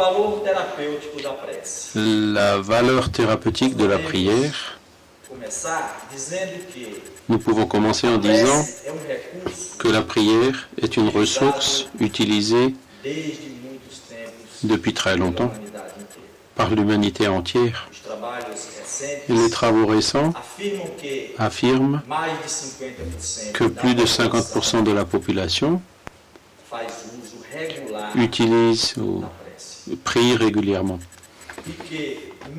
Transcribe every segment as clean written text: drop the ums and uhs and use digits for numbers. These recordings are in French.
valor terapêutico da prece. La valeur thérapeutique de la prière. Começar dizendo que Nous pouvons commencer en a disant prece é recurso que la prière est une ressource utilisée desde muitos tempos depuis très pela longtemps humanidade inteira. par l'humanité entière. Os trabalhos Et les recentes travaux récents afirmam que affirment mais de 50% que plus de da população 50% de la population faz uso regular utilise ou da prece. prie régulièrement E que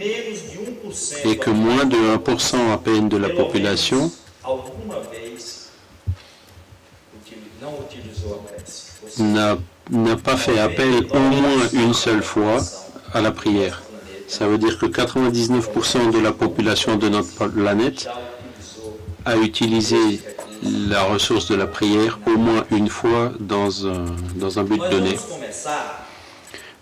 menos de 1% et que moins de 1% à peine de la pelo population menos alguma vez não utilizou a prece. Ou seja, n'a pas fait appel au moins une seule fois à la prière. Ça veut dire que 99% de la population de notre planète já utilizou a utilisé la ressource de la prière au moins une fois dans un but Nós donné. vamos começar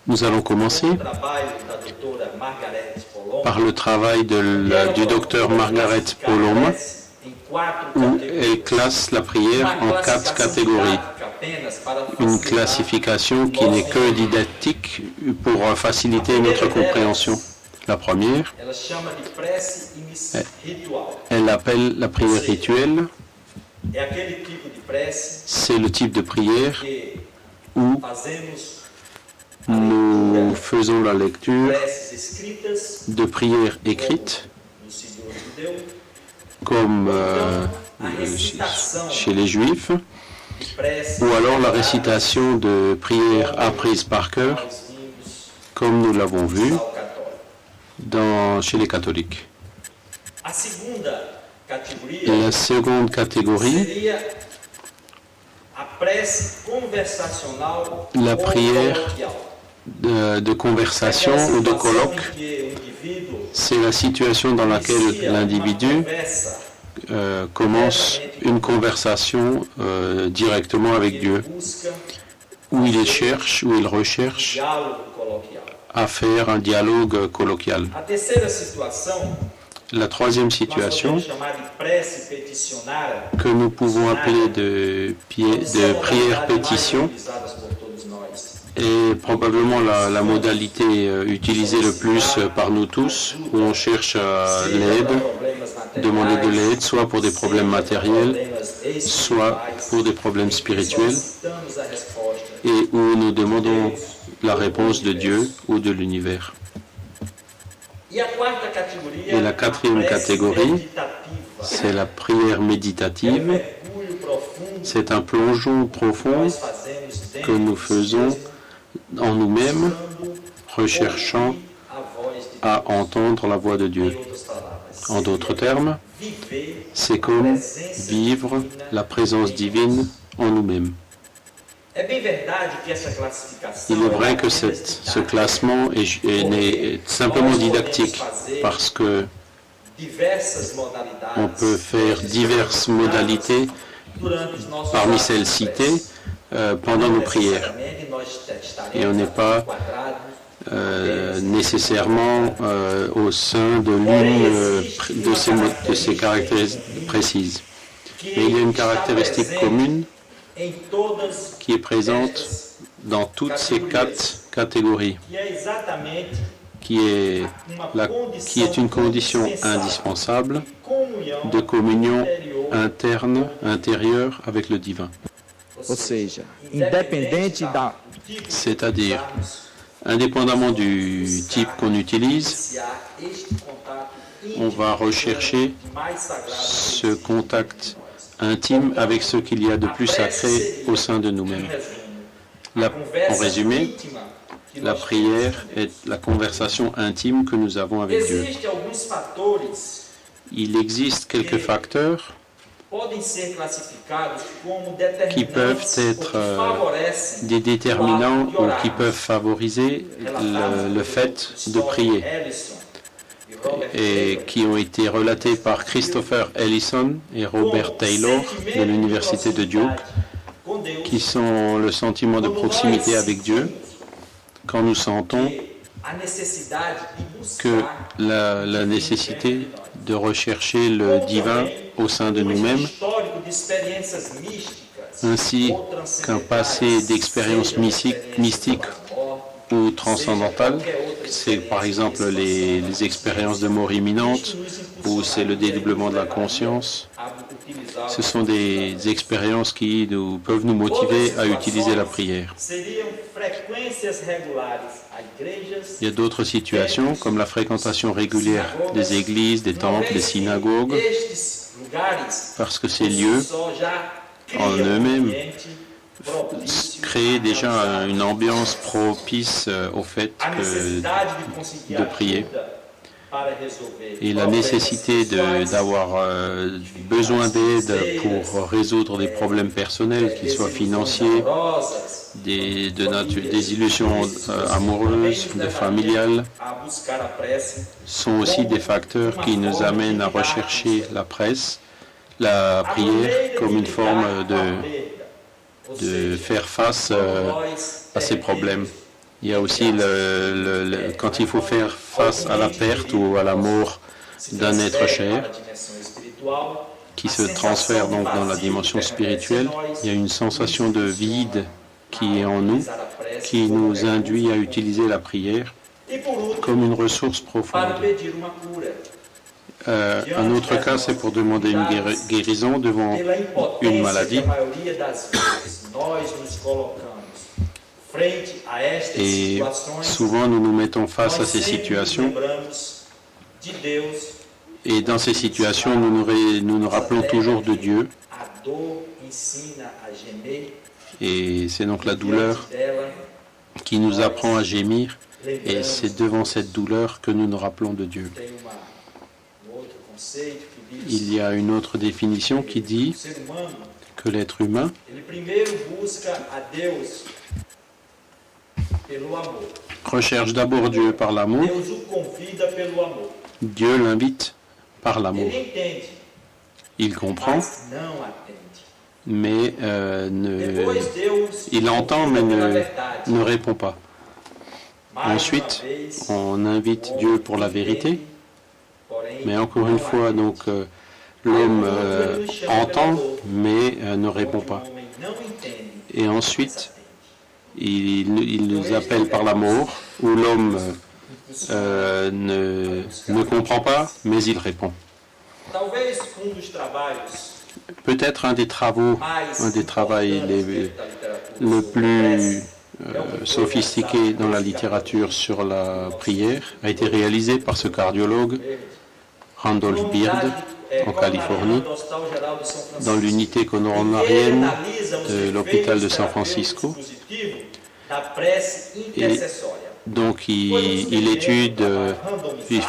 Nous allons com commencer o trabalho da doutora Margaret Polom, par le travail du docteur Margaret Polom, em 4 où categorias. elle classe la prière en 4 catégories. Une classification qui n'est que didactique pour faciliter notre compréhension. La première, Ela chama de prece ritual. elle appelle la prière rituelle. É aquele tipo de prece C'est le type de prière que où fazemos nous faisons la lecture preces escritas de prières écrites, no Senhor judeu, comme a recitação chez les Juifs, de preces ou alors la récitation de prières apprises par cœur, nós vimos comme nous l'avons vu ao católico. chez les catholiques. A segunda Et categoria la seconde catégorie, seria a prece conversacional La ou prière coloquial. de conversation ou de colloque, c'est la situation dans laquelle l'individu commence une conversation directement avec Dieu, où il cherche, où il recherche à faire un dialogue colloquial. A terceira situação, La troisième nós situation, podemos chamar de prece peticionária, que nous pouvons appeler de prière pétition, utilizadas por todos nós. est probablement la modalité utilisée le plus par nous tous, où on cherche l'aide, Problemas materiais, demander de l'aide, soit pour des problèmes matériels, problemas soit espirituais, pour des problèmes spirituels, solicitamos a resposta. et où nous demandons la réponse de Dieu ou de l'univers. E a quarta categoria, Et la quatrième a prece catégorie, meditativa. c'est la prière É um méditative. mergulho profundo C'est un plongeon que profond nós fazemos que dentro nous de faisons nós en nous-mêmes, mesmos, recherchant ouvir a voz de Deus. à entendre la voix de Em Dieu. outras palavras, En d'autres termes, viver c'est comme vivre la présence divine en nous-mêmes. É bem verdade que essa classificação Il est vrai que apenas ce classement est simplement didactique parce que diversas modalidades on peut faire diverses modalités durante os nossos parmi atos celles de citées prece. pendant nos prières. Necessariamente nós estaremos Et on n'est pas nécessairement au sein de l'une de ces caractéristiques précises. Mais il y a une caractéristique commune em todas qui est présente dans toutes ces 4 catégories, que é exatamente qui est une condition indispensable comunhão de communion interior, interne, intérieure avec le divin. Ou seja, independente da C'est-à-dire, indépendamment du type qu'on utilise, iniciar este contato on va rechercher mais sagrado ce contact intime avec ce qu'il y a de plus sacré au sein de nous-mêmes. En résumé, la prière est la conversation intime que nous avons avec Dieu. Existem alguns fatores Il existe quelques facteurs podem ser classificados como qui determinantes peuvent ou être que favorecem des déterminants o ato de ou orar. qui peuvent favoriser le fait de prier Ellison e Robert et Taylor, qui ont été relatés par Christopher Ellison et Robert Taylor de l'Université de Duke, com Deus, qui sont le sentiment de proximité avec Dieu quand nous sentons a necessidade de que buscar la nécessité de rechercher le divin au sein de nous-mêmes, histórico de experiências místicas ainsi ou qu'un transcendentais, passé d'expériences seja a experiência mystiques do pós-morte, ou transcendantales. C'est par exemple les expériences de mort imminente ou c'est le dédoublement de la conscience. Ce sont des expériences qui peuvent nous motiver à utiliser la prière. Il y a d'autres situations comme la fréquentation régulière des églises, des temples, des synagogues, parce que ces lieux en eux-mêmes créent déjà une ambiance propice au fait de prier. Et la nécessité d'avoir besoin d'aide pour résoudre des problèmes personnels, qu'ils soient financiers, des illusions amoureuses, familiales, sont aussi des facteurs qui nous amènent à rechercher la prière comme une forme de faire face à ces problèmes. Il y a aussi quand il faut faire face à la perte ou à la mort d'un être cher qui se transfère donc dans la dimension spirituelle. Il y a une sensation de vide qui est en nous, qui nous induit à utiliser la prière comme une ressource profonde. Un autre cas, c'est pour demander une guérison devant une maladie. Et souvent, nous nous mettons face à ces situations. Et dans ces situations, nous nous rappelons toujours de Dieu. Et c'est donc la douleur qui nous apprend à gémir. Et c'est devant cette douleur que nous nous rappelons de Dieu. Il y a une autre définition qui dit que l'être humain recherche d'abord Dieu par l'amour. Dieu l'invite par l'amour. Il comprend, mais il entend, mais ne répond pas. Ensuite, on invite Dieu pour la vérité, mais encore une fois, donc l'homme entend, mais ne répond pas. Et ensuite, il nous appelle par l'amour, où l'homme ne comprend pas, mais il répond. Peut-être un des travaux le plus sophistiqué dans la littérature sur la prière a été réalisé par ce cardiologue Randolph Beard en Californie, dans l'unité coronarienne de l'hôpital de San Francisco. Et donc il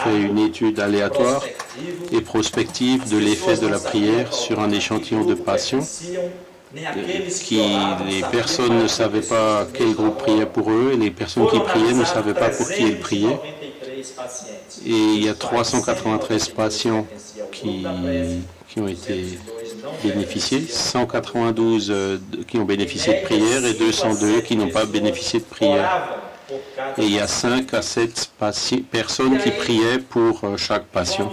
fait une étude aléatoire et prospective de l'effet de la prière sur un échantillon de patients les personnes ne savaient pas quel groupe priait pour eux et les personnes qui priaient ne savaient pas pour qui ils priaient. Et il y a 393 patients qui ont été bénéficiés, 192 qui ont bénéficié de prière et 202 qui n'ont pas bénéficié de prière. Et il y a 5 à 7 personnes qui priaient pour chaque patient.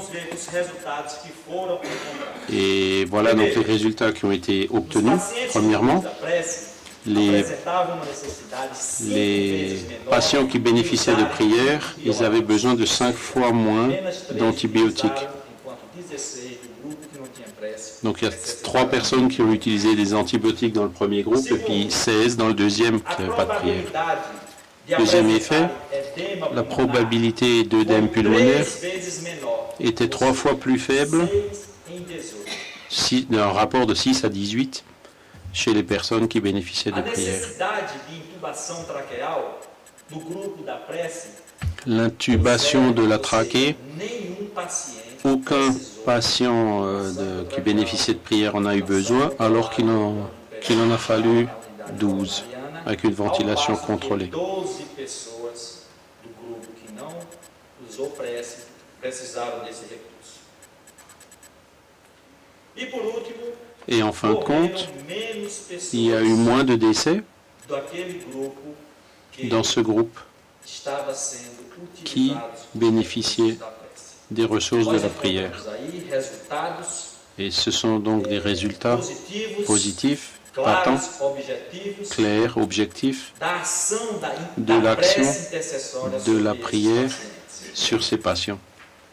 Et voilà donc les résultats qui ont été obtenus. Premièrement, les patients qui bénéficiaient de prière, ils avaient besoin de 5 fois moins d'antibiotiques. Donc il y a 3 personnes qui ont utilisé des antibiotiques dans le premier groupe et puis 16 dans le deuxième qui n'avaient pas de prière. Deuxième effet, la probabilité d'œdème pulmonaire était 3 fois plus faible, d'un rapport de 6 à 18 chez les personnes qui bénéficiaient de prière. L'intubation de la trachée, aucun patient qui bénéficiait de prière en a eu besoin, alors qu'il en a fallu 12 avec une ventilation contrôlée. Et en fin de compte, il y a eu moins de décès dans ce groupe qui bénéficiait des ressources de la prière. Et ce sont donc des résultats positifs patents, claros objetivos clairs, objectifs da ação de l'action prece intercessória de la sobre esses prière pacientes. sur ces patients.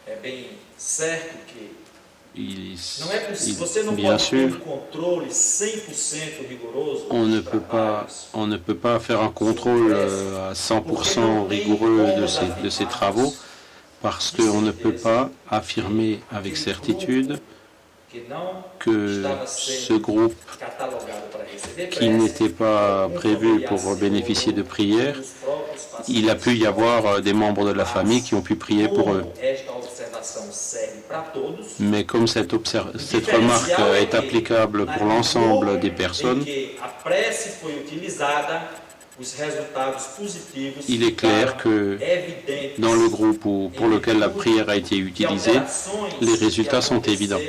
É bem certo que não é possível, Il- você não bien pode ter sûr, controle 100% rigoroso on ne dos peut pas, trabalhos, on ne peut pas faire un contrôle à 100% rigoureux de ces travaux parce qu'on ne peut pas affirmer avec certitude que não que estava ce sendo groupe catalogado para receber qui prece, n'était pas prévu pour bénéficier de prières, il a pu y avoir des membres de la famille qui ont pu prier pour eux. Esta observação serve para todos. Mais comme cette remarque est applicable pour l'ensemble des personnes, il est clair que dans le groupe pour lequel la prière a été utilisée, les résultats sont évidents.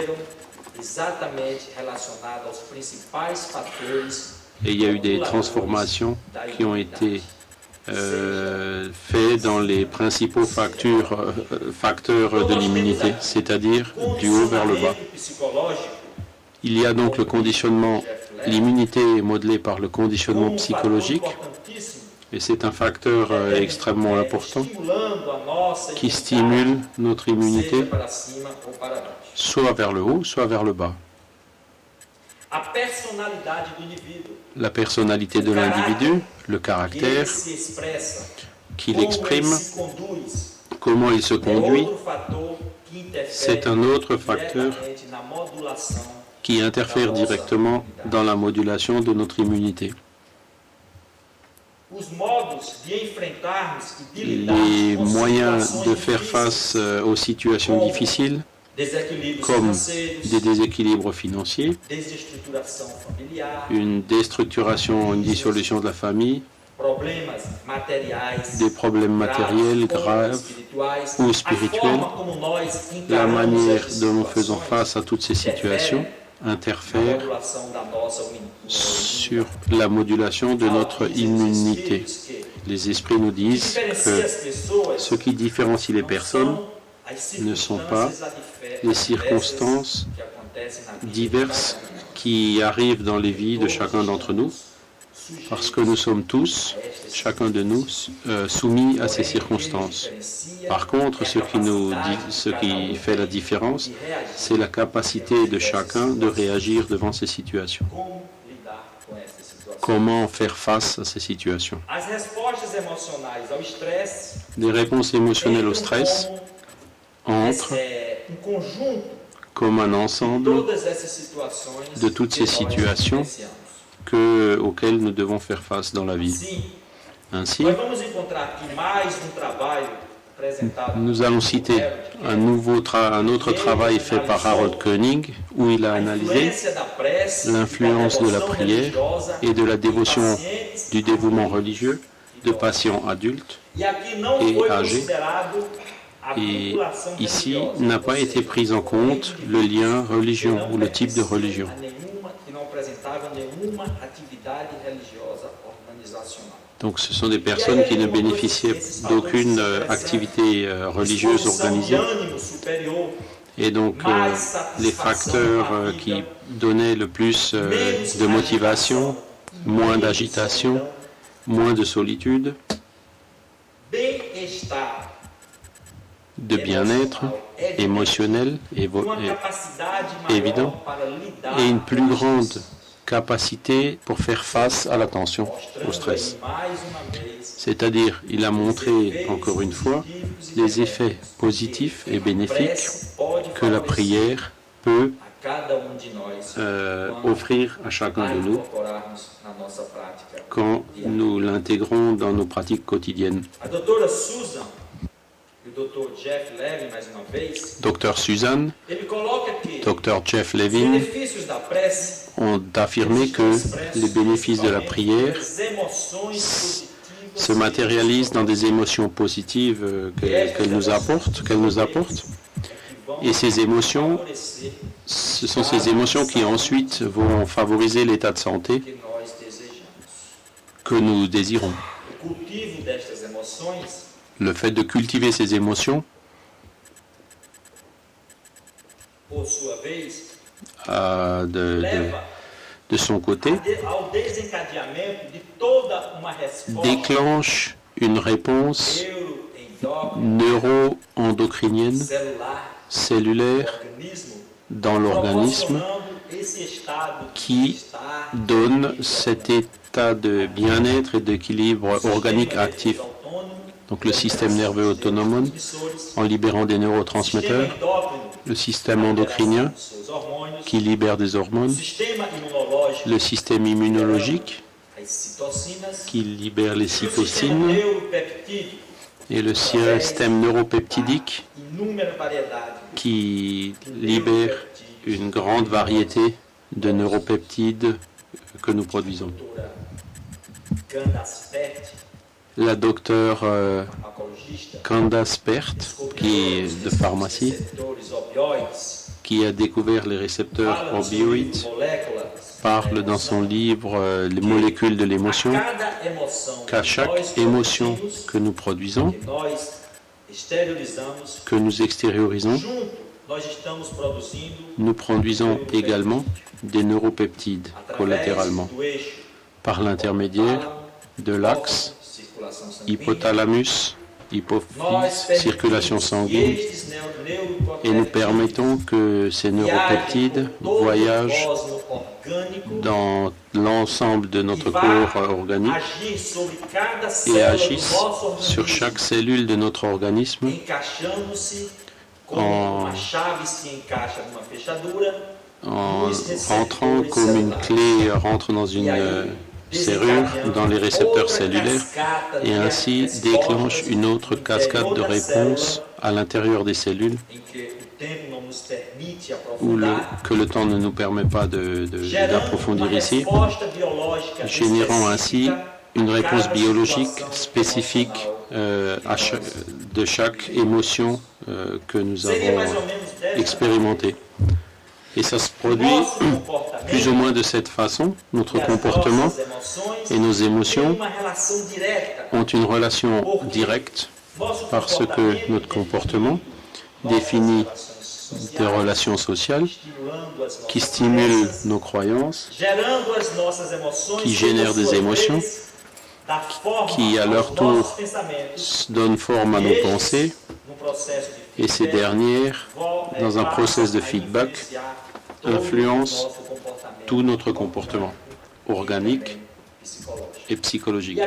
Et il y a eu des transformations qui ont été faites dans les principaux facteurs de l'immunité, c'est-à-dire du haut vers le bas. Il y a donc le conditionnement, l'immunité est modelée par le conditionnement psychologique, et c'est un facteur extrêmement important qui stimule notre immunité soit vers le haut, soit vers le bas. La personnalité de l'individu, le caractère qu'il exprime, comment il se conduit, c'est un autre facteur qui interfère directement dans la modulation de notre immunité. Les moyens de faire face aux situations difficiles, comme des déséquilibres financiers, une déstructuration, une dissolution de la famille, des problèmes matériels graves ou spirituels, la manière dont nous faisons face à toutes ces situations interfère sur la modulation de notre immunité. Les esprits nous disent que ce qui différencie les personnes ne sont pas les circonstances diverses qui arrivent dans les vies de chacun d'entre nous, parce que nous sommes tous, chacun de nous, soumis à ces circonstances. Par contre, ce qui fait la différence, c'est la capacité de chacun de réagir devant ces situations. Comment faire face à ces situations? Les réponses émotionnelles au stress entrent comme un ensemble de toutes ces situations auxquelles nous devons faire face dans la vie. Ainsi, nous allons citer un autre travail fait par Harold Koenig où il a analysé l'influence de la prière et de la dévotion du dévouement religieux de patients adultes et âgés. Et ici n'a pas été pris en compte le lien religion ou le type de religion. Donc ce sont des personnes qui ne bénéficiaient d'aucune activité religieuse organisée. Et donc les facteurs qui donnaient le plus de motivation, moins d'agitation, moins de solitude, de bien-être émotionnel évident et une plus grande capacité pour faire face à la tension, au stress. C'est-à-dire, il a montré, encore une fois, les effets positifs et bénéfiques que la prière peut offrir à chacun de nous quand nous l'intégrons dans nos pratiques quotidiennes. Dr Susan, Dr Jeff Levin ont affirmé que les bénéfices de la prière se matérialisent dans des émotions positives qu'elle nous apporte. Et ces émotions, ce sont ces émotions qui ensuite vont favoriser l'état de santé que nous désirons. Le fait de cultiver ces émotions de son côté, ao desencadeamento de toda uma resposta déclenche une réponse neuroendócrina, neuro-endocrinienne, celular, cellulaire, organismo, dans l'organisme proporcionando esse estado de qui bem-estar, donne cet état de bien-être et d'équilibre organique actif. autônomo, Donc le système nerveux autonome transmissores, en libérant des sistema neurotransmetteurs, endócrino, le système endocrinien de seus hormônios, qui libère des hormones, sistema imunológico, le système immunologique as citocinas, qui libère les e o sistema cytokines neuropeptídeo, et le système neuropeptidique inúmera variedade qui libère une grande variété de neuropeptides que nous produisons. doutora Candace Pert, La docteure farmacologista, Candace Pert, qui est de pharmacie, receptores opioides, qui a découvert les récepteurs fala no seu opioïdes, livro Moléculas, parle dans son livre Les molécules de a l'émotion cada emoção qu'à que chaque nós émotion produzimos, que nous produisons, que nós exteriorizamos, que nous extériorisons, junto nós estamos produzindo nous produisons également des neuropeptides através collatéralement do eixo par l'intermédiaire tálamo, de l'axe circulação sanguínea. hypothalamus, Nós hypophyse, circulation permitimos que sanguine, estes et nous permettons que ces neuropeptides voyagent dans l'ensemble de notre corps organique et agissent sur chaque cellule de notre organisme en rentrant comme une clé rentre dans une serrure dans les récepteurs cellulaires et ainsi déclenche une autre cascade de réponses à l'intérieur des cellules que le temps ne nous permet pas d'approfondir ici, générant ainsi une réponse biologique spécifique de chaque émotion que nous avons expérimentée. Et ça se produit plus ou moins de cette façon. Notre comportement et nos émotions ont une relation directe parce que notre comportement définit des relations sociales qui stimulent nos croyances, qui génèrent des émotions, qui à leur tour donnent forme à nos pensées, et ces dernières, dans un processus de feedback, influencent tout notre comportement organique et psychologique.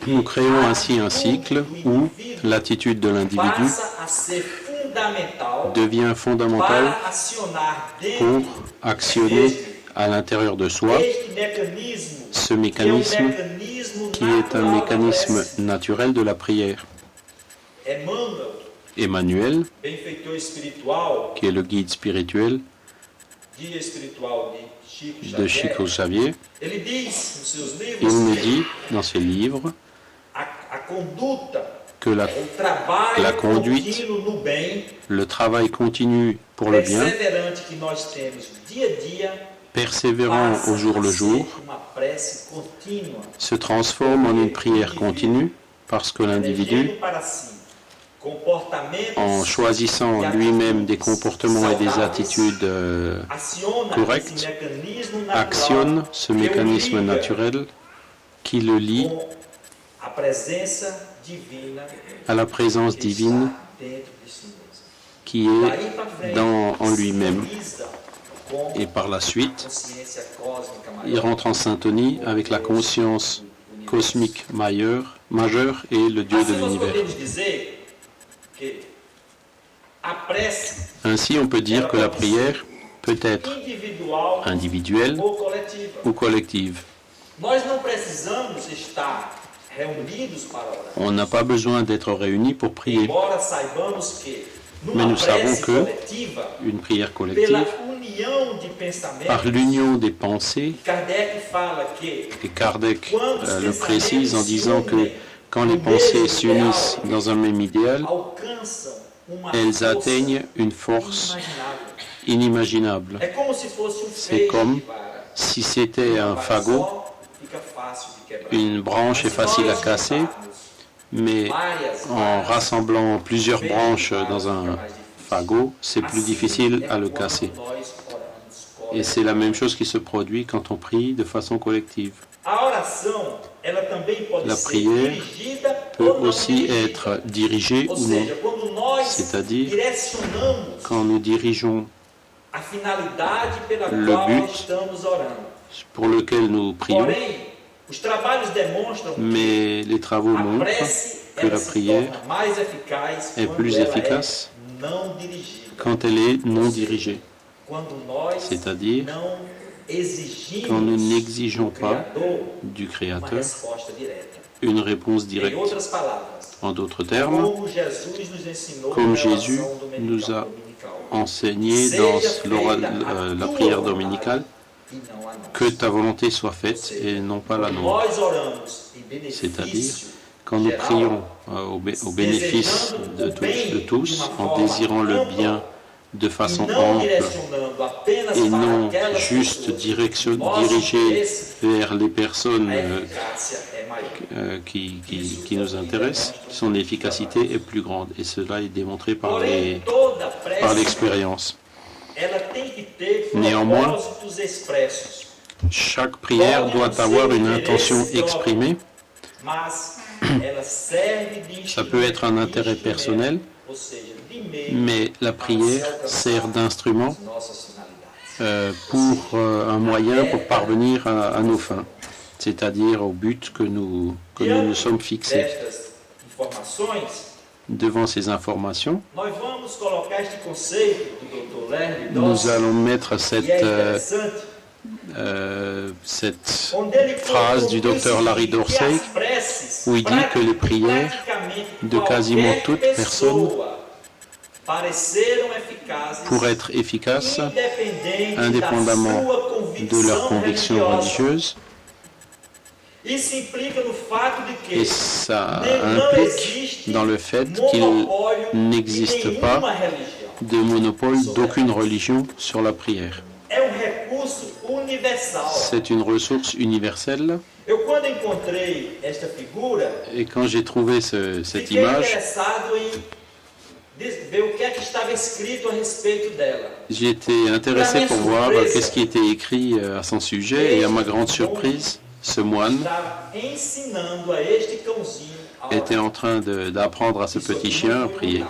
Nous créons ainsi un cycle où l'attitude de l'individu devient fondamentale pour actionner à l'intérieur de soi ce mécanisme qui est un mécanisme naturel de la prière. Emmanuel, qui est le guide spirituel de Chico Xavier, il nous dit dans ses livres que la conduite, le travail continu pour le bien, persévérant au jour le jour, se transforme en une prière continue parce que l'individu, en choisissant lui-même des comportements et des attitudes correctes, actionne ce mécanisme naturel qui le lie à la présence divine qui est en lui-même. Et par la suite, il rentre en syntonie avec la conscience cosmique majeure et le Dieu de l'univers. Ainsi, on peut dire que la prière peut être individuelle ou collective. On n'a pas besoin d'être réunis pour prier. Mais nous savons que une prière collective, par l'union des pensées, et Kardec le précise en disant que quand les pensées s'unissent dans un même idéal, elles atteignent une force inimaginable. C'est comme si c'était un fagot, une branche est facile à casser, mais en rassemblant plusieurs branches dans un fagot, c'est plus difficile à le casser. Et c'est la même chose qui se produit quand on prie de façon collective. La prière peut aussi être dirigée ou non, c'est-à-dire quand nous dirigeons le but pour lequel nous prions, mais les travaux montrent que la prière est plus efficace quand elle est non dirigée, c'est-à-dire quand nous n'exigeons pas du Créateur une réponse directe. En d'autres termes, comme Jésus nous a enseigné dans la prière dominicale, que ta volonté soit faite et non pas la nôtre. C'est-à-dire, quand nous prions au bénéfice de tous, en désirant le bien de façon ample et non juste dirigé vers les personnes qui nous intéressent, son efficacité est plus grande. Et cela est démontré par l'expérience. Néanmoins, chaque prière doit avoir une intention exprimée. Ça peut être un intérêt personnel, mais la prière sert d'instrument pour un moyen pour parvenir à nos fins, c'est-à-dire au but que nous nous sommes fixés. Devant ces informations, nous allons mettre cette phrase du docteur Larry Dorsey où il dit que les prières de quasiment toute personne pour être efficaces indépendamment de leur conviction religieuse. Et ça implique dans le fait qu'il n'existe pas de monopole d'aucune religion sur la prière. C'est une ressource universelle. Et quand j'ai trouvé cette image, j'ai été intéressé pour voir qu'est-ce qui était écrit à son sujet, et à ma grande surprise, ce moine était en train d'apprendre à ce petit chien à prier.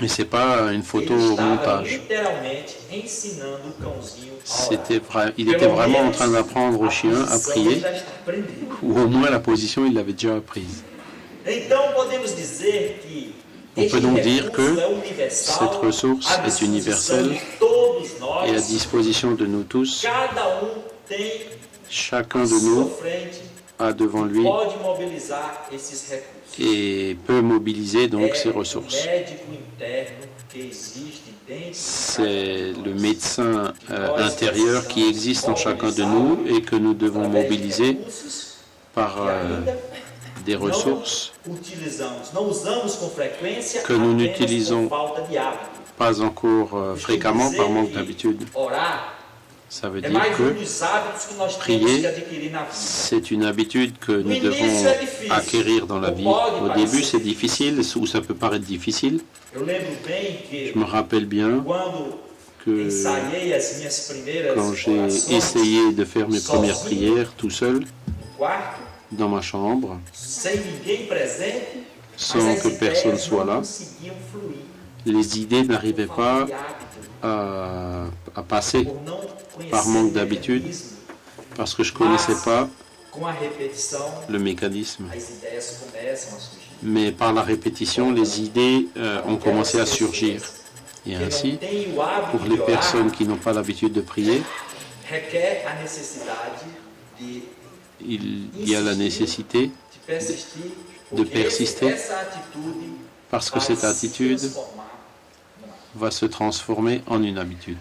Et ce n'est pas une photo au montage. Il était vraiment en train d'apprendre au chien à prier, ou au moins la position il l'avait déjà apprise. On peut donc dire que cette ressource est universelle et à disposition de nous tous. Chacun de nous a devant lui et peut mobiliser donc ces ressources. C'est le médecin intérieur qui existe en chacun de nous et que nous devons mobiliser par des ressources que nous n'utilisons pas encore fréquemment par manque d'habitude. Ça veut dire que prier, c'est une habitude que nous devons acquérir dans la vie. Au début, c'est difficile, ou ça peut paraître difficile. Je me rappelle bien que quand j'ai essayé de faire mes premières prières tout seul, dans ma chambre, sans que personne soit là, les idées n'arrivaient pas à passer par manque d'habitude, parce que je ne connaissais pas le mécanisme. Mais par la répétition, les idées ont commencé à surgir. Et ainsi, pour les personnes qui n'ont pas l'habitude de prier, il y a la nécessité de persister, parce que cette attitude va se transformer en une habitude.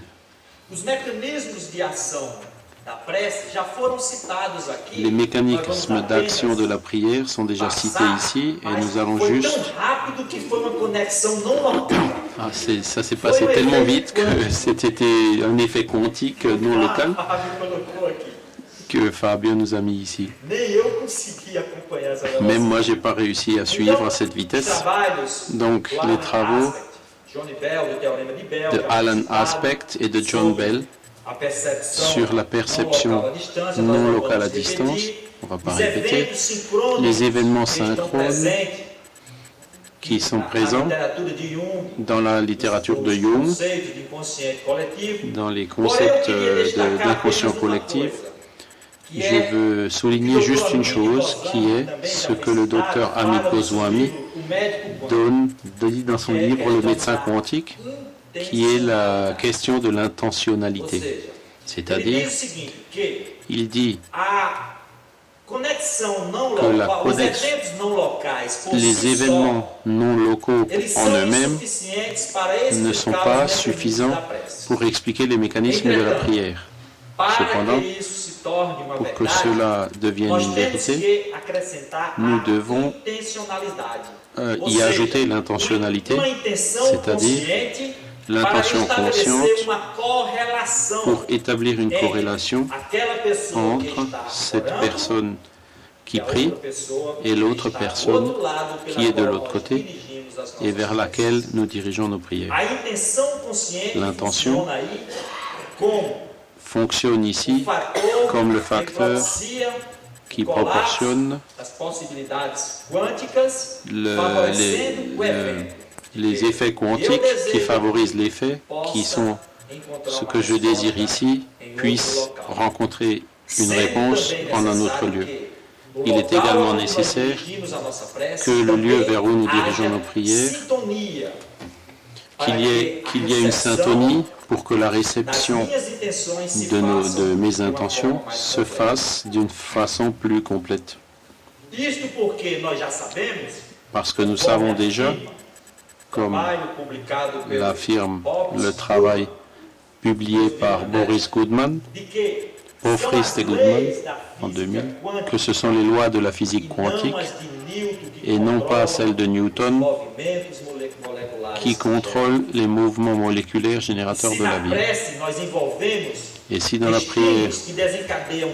Les mécanismes d'action de la prière sont déjà cités ici et nous allons juste... ça s'est passé tellement vite que c'était un effet quantique non local que Fabien nous a mis ici. Même moi, je n'ai pas réussi à suivre à cette vitesse. Donc, les travaux Johnny Bell, do Teorema de Bell, de que Alan é Aspect et de John Bell a percepção sur la perception non locale à distance. On ne va pas répéter. Les événements synchrones qui sont présents dans la littérature de Jung, dans les concepts d'inconscient collectif. Je veux souligner juste une chose qui est ce que le docteur Amit Goswami dit dans son livre Le médecin quantique, qui est la question de l'intentionnalité. C'est-à-dire, il dit que les événements non locaux en eux-mêmes ne sont pas suffisants pour expliquer les mécanismes de la prière. Cependant, pour que cela devienne une vérité, nous devons y ajouter l'intentionnalité, c'est-à-dire l'intention consciente pour établir une corrélation entre cette personne qui prie et l'autre personne qui est de l'autre côté et vers laquelle nous dirigeons nos prières. L'intention fonctionne ici comme le facteur qui proportionne les effets quantiques qui favorisent les faits, qui sont ce que je désire ici, puissent rencontrer une réponse en un autre lieu. Il est également nécessaire que le lieu vers où nous dirigeons nos prières, qu'il y ait une syntonie pour que la réception de mes intentions se fasse d'une façon plus complète. Parce que nous savons déjà, comme l'affirme le travail publié par Boris Goodman, Hofrist et Goodman, en 2000, que ce sont les lois de la physique quantique et non pas celles de Newton qui contrôlent les mouvements moléculaires générateurs de la vie. Et si dans la prière,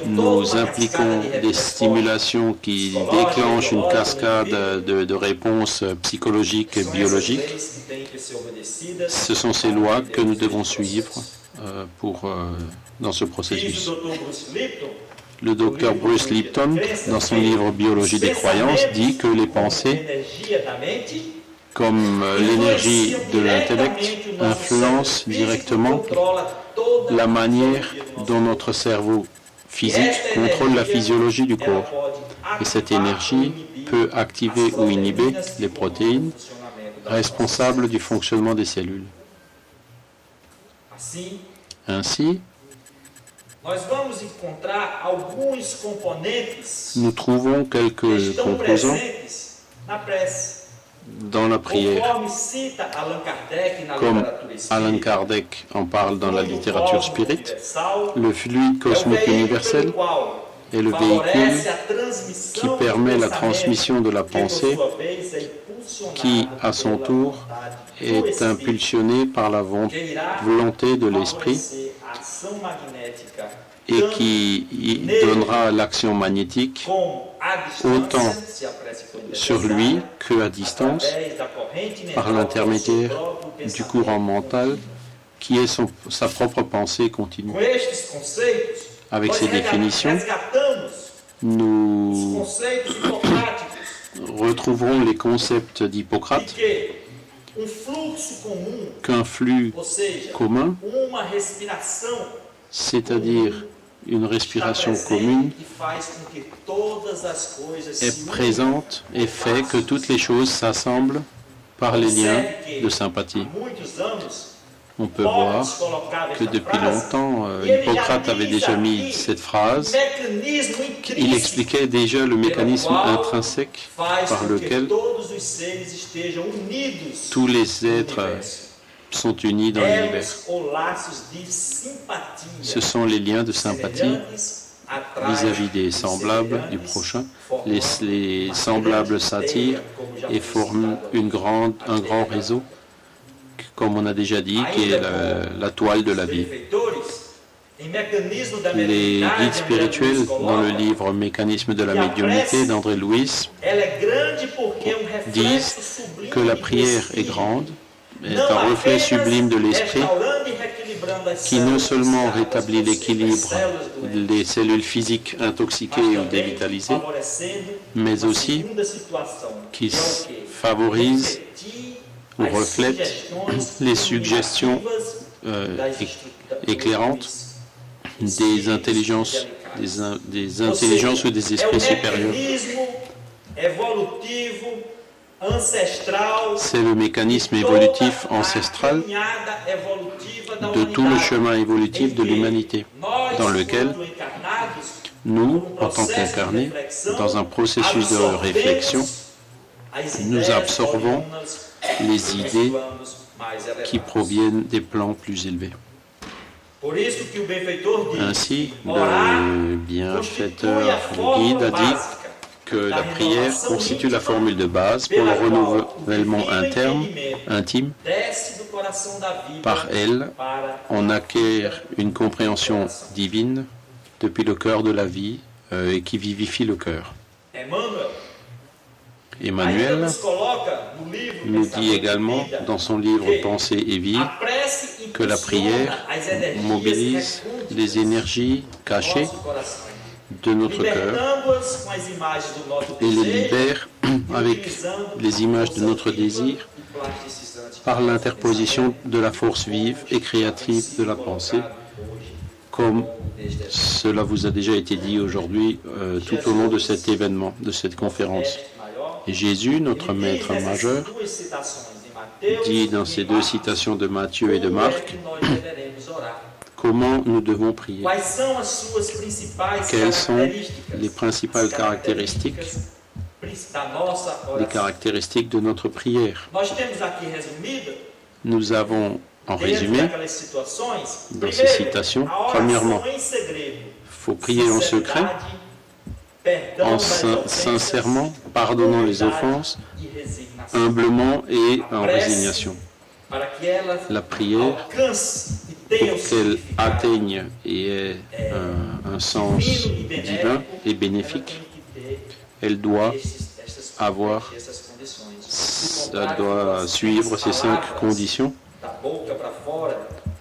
nous impliquons des stimulations qui déclenchent une cascade de réponses psychologiques et biologiques, ce sont ces lois que nous devons suivre dans ce processus. Le docteur Bruce Lipton, dans son livre Biologie des croyances, dit que les pensées, comme l'énergie de l'intellect, influencent directement la manière dont notre cerveau physique contrôle la physiologie du corps. Et cette énergie peut activer ou inhiber les protéines responsables du fonctionnement des cellules. Ainsi, nous trouvons quelques composants dans la prière, comme Allan Kardec en parle dans la littérature spirit. Le fluide cosmique universel est le véhicule qui permet la transmission de la pensée qui, à son tour, est impulsionné par la volonté de l'esprit et qui donnera l'action magnétique autant sur lui qu'à distance par l'intermédiaire du courant mental qui est sa propre pensée continue. Avec ces définitions, nous retrouverons les concepts d'Hippocrate qu'un flux commun, c'est-à-dire une respiration commune, est présente et fait que toutes les choses s'assemblent par les liens de sympathie. On peut voir que depuis longtemps, Hippocrate avait déjà mis cette phrase. Il expliquait déjà le mécanisme intrinsèque par lequel tous les êtres sont unis dans l'univers. Ce sont les liens de sympathie vis-à-vis des semblables du prochain. Les semblables s'attirent et forment un grand réseau, comme on a déjà dit, qui est la toile de la vie. Les guides spirituels, dans le livre Mécanisme de la médiumnité d'André Louis, disent que la prière est grande est un reflet sublime de l'Esprit qui non seulement rétablit l'équilibre des cellules physiques intoxiquées ou dévitalisées, mais aussi qui favorise ou reflète les suggestions éclairantes des intelligences, des intelligences ou des esprits supérieurs. C'est le mécanisme évolutif ancestral de tout le chemin évolutif de l'humanité, dans lequel nous, en tant qu'incarnés, dans un processus de réflexion, nous absorbons les idées qui proviennent des plans plus élevés. Ainsi, le bienfaiteur, le guide, a dit que la prière constitue la formule de base pour le renouvellement intime. Par elle, on acquiert une compréhension divine depuis le cœur de la vie et qui vivifie le cœur. Emmanuel nous dit également dans son livre Pensée et vie que la prière mobilise les énergies cachées de notre cœur et les libère avec les images de notre désir par l'interposition de la force vive et créative de la pensée, comme cela vous a déjà été dit aujourd'hui tout au long de cet événement, de cette conférence. Et Jésus, notre maître majeur, dit dans ces deux citations de Matthieu et de Marc comment nous devons prier. Quelles sont les principales caractéristiques, les caractéristiques de notre prière? Nous avons en résumé, dans ces citations, premièrement, il faut prier en secret, sincèrement, pardonnant les offenses, humblement et en résignation. La prière, pour qu'elle atteigne et ait un sens divin et bénéfique, elle doit suivre ces 5 conditions,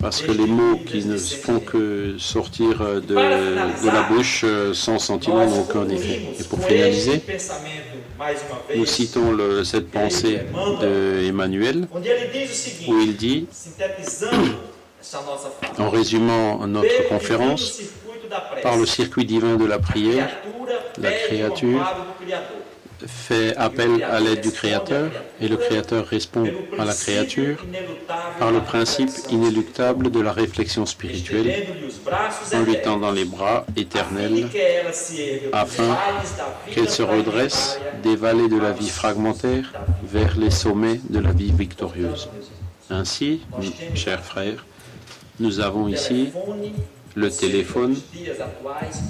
parce que les mots qui ne font que sortir de la bouche sans sentiment n'ont aucun effet. Et pour finaliser, nous citons cette pensée d'Emmanuel, où il dit, en résumant notre conférence, par le circuit divin de la prière, la créature fait appel à l'aide du Créateur et le Créateur répond à la créature par le principe inéluctable de la réflexion spirituelle en lui tendant les bras éternels afin qu'elle se redresse des vallées de la vie fragmentaire vers les sommets de la vie victorieuse. Ainsi, mes chers frères, nous avons ici le téléphone,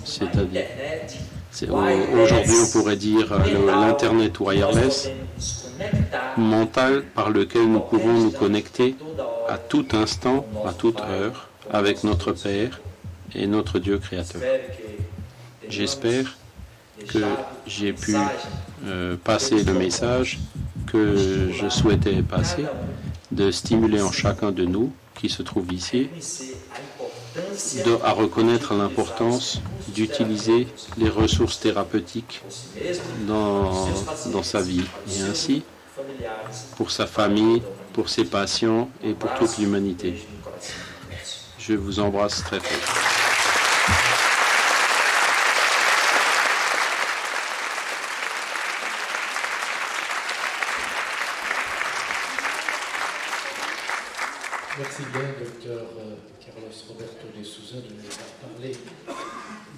c'est-à-dire aujourd'hui on pourrait dire l'Internet wireless, mental par lequel nous pouvons nous connecter à tout instant, à toute heure, avec notre Père et notre Dieu créateur. J'espère que j'ai pu passer le message que je souhaitais passer, de stimuler en chacun de nous qui se trouve ici, à reconnaître l'importance d'utiliser les ressources thérapeutiques dans sa vie, et ainsi pour sa famille, pour ses patients et pour toute l'humanité. Je vous embrasse très fort. Merci bien, docteur Carlos Roberto de Souza, de nous avoir parlé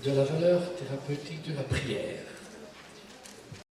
de la valeur thérapeutique de la prière.